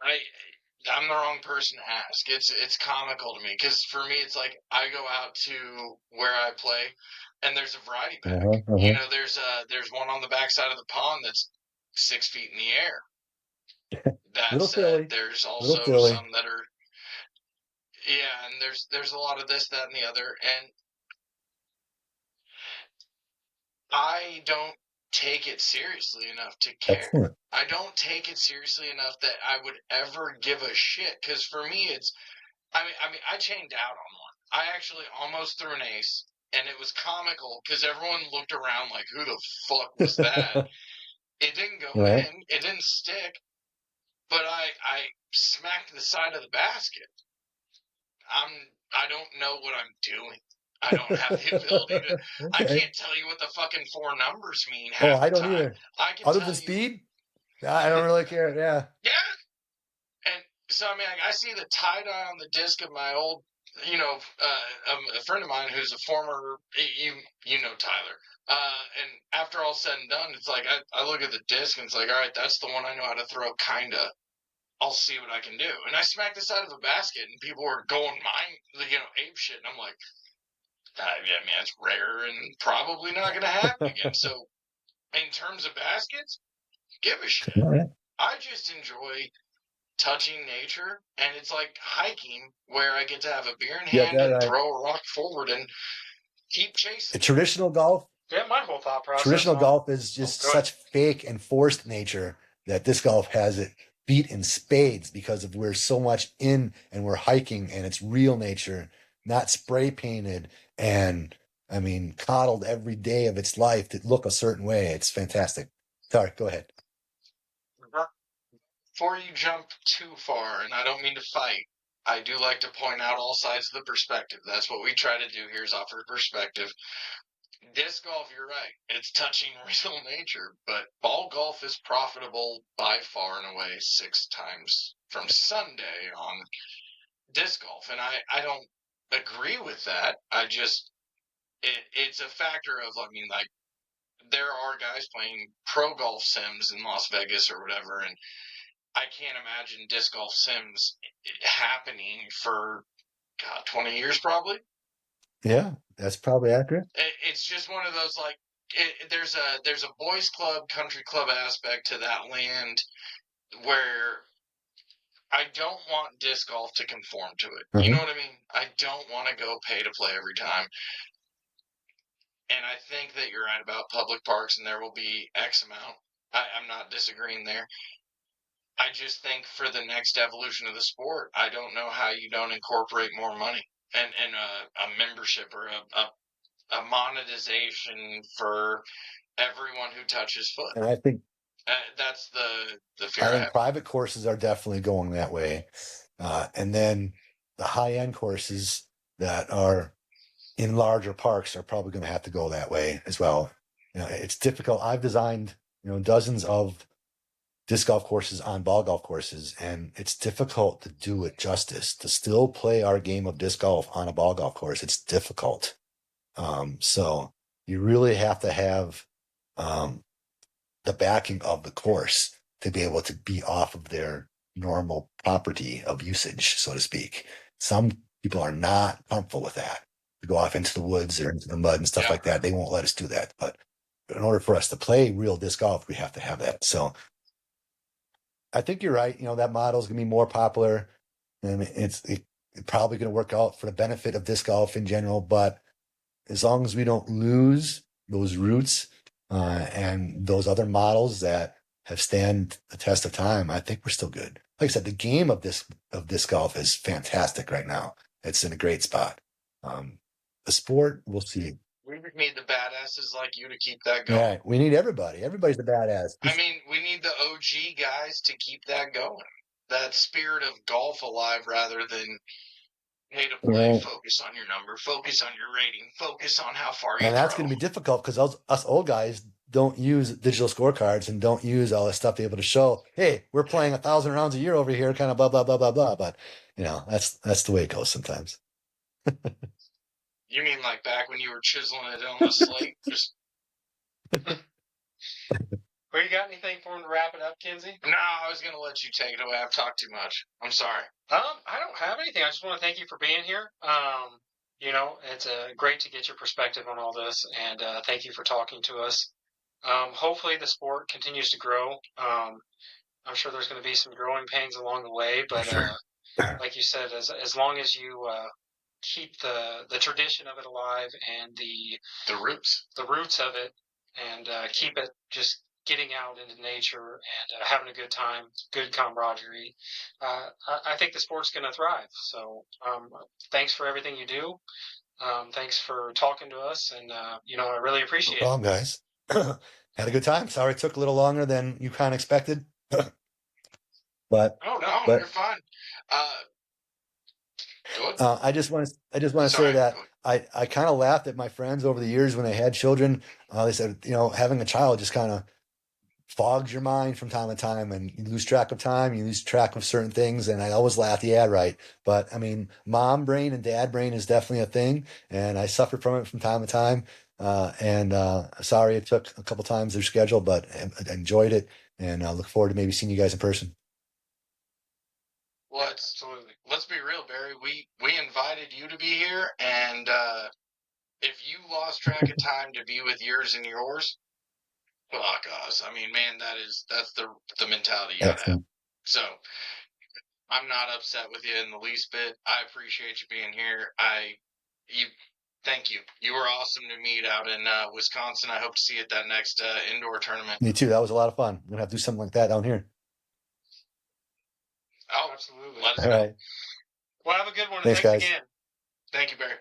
I'm the wrong person to ask. It's comical to me because for me it's like I go out to where I play, and there's a variety pack. There's one on the backside of the pond that's 6 feet in the air. That Little said, Philly, there's little also Philly. some that are and there's a lot of this, that, and the other, and I don't take it seriously enough to care. Excellent. I don't take it seriously enough that I would ever give a shit. Because for me, it's. I mean, I chained out on one. I actually almost threw an ace, and it was comical because everyone looked around like, "Who the fuck was that?" It didn't go Right. in. It didn't stick. But I smacked the side of the basket. I don't know what I'm doing. I don't have the ability to. I Okay. can't tell you what the fucking four numbers mean Oh, half I the don't time. either. I can Other tell than you. speed, I don't really care. Yeah. Yeah. And so I mean, I see the tie dye on the disc of my old, a friend of mine who's a former. You know Tyler. And after all said and done, it's like I look at the disc and it's like, all right, that's the one I know how to throw, kinda. I'll see what I can do. And I smacked the side of a basket, and people were going ape shit. And I'm like, yeah, man, it's rare and probably not going to happen again. So, in terms of baskets, give a shit. Right. I just enjoy touching nature, and it's like hiking where I get to have a beer in Yeah, hand that and right. throw a rock forward and keep chasing. Traditional golf. Yeah, my whole thought process. Traditional golf is just go ahead. such fake and forced nature that disc golf has it beat in spades because of we're so much in and we're hiking and it's real nature, not spray painted and I mean coddled every day of its life to look a certain way. It's fantastic. Sorry, go ahead. Before you jump too far, and I don't mean to fight, I do like to point out all sides of the perspective. That's what we try to do here is offer perspective. Disc golf, you're right. It's touching real nature, but ball golf is profitable by far and away 6 times from Sunday on disc golf. And I don't agree with that. It's a factor of, I mean, like, there are guys playing pro golf sims in Las Vegas or whatever, and I can't imagine disc golf sims happening for, God, 20 years probably. Yeah, that's probably accurate. It's just one of those, like, there's a boys club, country club aspect to that land where I don't want disc golf to conform to it. You know what I mean? I don't want to go pay to play every time. And I think that you're right about public parks, and there will be X amount. I'm not disagreeing there. I just think for the next evolution of the sport, I don't know how you don't incorporate more money and a membership or a monetization for everyone who touches foot. And I think That's the fear I have. private courses are definitely going that way. And then the high end courses that are in larger parks are probably going to have to go that way as well. It's difficult. I've designed, dozens of disc golf courses on ball golf courses, and it's difficult to do it justice. To still play our game of disc golf on a ball golf course, it's difficult. So you really have to have the backing of the course to be able to be off of their normal property of usage, so to speak. Some people are not comfortable with that. To go off into the woods or into the mud and stuff like that, they won't let us do that. But in order for us to play real disc golf, we have to have that. So I think you're right. That model is going to be more popular, and it's probably going to work out for the benefit of disc golf in general. But as long as we don't lose those roots and those other models that have stand the test of time, I think we're still good. Like I said, the game of disc golf is fantastic right now. It's in a great spot. The sport, we'll see. We need the badasses like you to keep that going. Yeah, we need everybody. Everybody's the badass. I mean, we need the OG guys to keep that going. That spirit of golf alive rather than pay to play. Right. Focus on your number. Focus on your rating. Focus on how far you And that's throw. going to be difficult because us old guys don't use digital scorecards and don't use all this stuff to be able to show, hey, we're playing 1,000 rounds a year over here, kind of blah blah blah blah blah. But that's the way it goes sometimes. You mean like back when you were chiseling it on the slate? Just Well, you got anything for him to wrap it up, Kinsey? no, I was gonna let you take it away. I've talked too much. I'm sorry. I don't have anything. I just want to thank you for being here. It's great to get your perspective on all this, and thank you for talking to us. Hopefully the sport continues to grow. I'm sure there's going to be some growing pains along the way, but Sure. like you said, as long as you keep the tradition of it alive and the roots of it, and keep it just getting out into nature and having a good time, good camaraderie. I think the sport's going to thrive. So thanks for everything you do. Thanks for talking to us, and I really No appreciate it. problem, guys. Had a good time. Sorry it took a little longer than you kind of expected, but Oh no, but you're fine. Go ahead. I just want to say Sorry. that I kind of laughed at my friends over the years when they had children. They said, having a child just kind of fogs your mind from time to time, and you lose track of time, you lose track of certain things. And I always laugh, yeah, right. But I mean, mom brain and dad brain is definitely a thing, and I suffer from it from time to time. And sorry it took a couple times their schedule, but I enjoyed it, and I look forward to maybe seeing you guys in person. Absolutely. Let's be real, Barry. We invited you to be here, and if you lost track of time to be with yours and yours, fuck us. I mean, man, that's the mentality you gotta have. Excellent. So I'm not upset with you in the least bit. I appreciate you being here. Thank you. You were awesome to meet out in Wisconsin. I hope to see you at that next indoor tournament. Me too. That was a lot of fun. I'm gonna have to do something like that down here. Oh, Absolutely. let us All know. right. Well, have a good one. Thanks, Thanks guys. again. Thank you, Barry.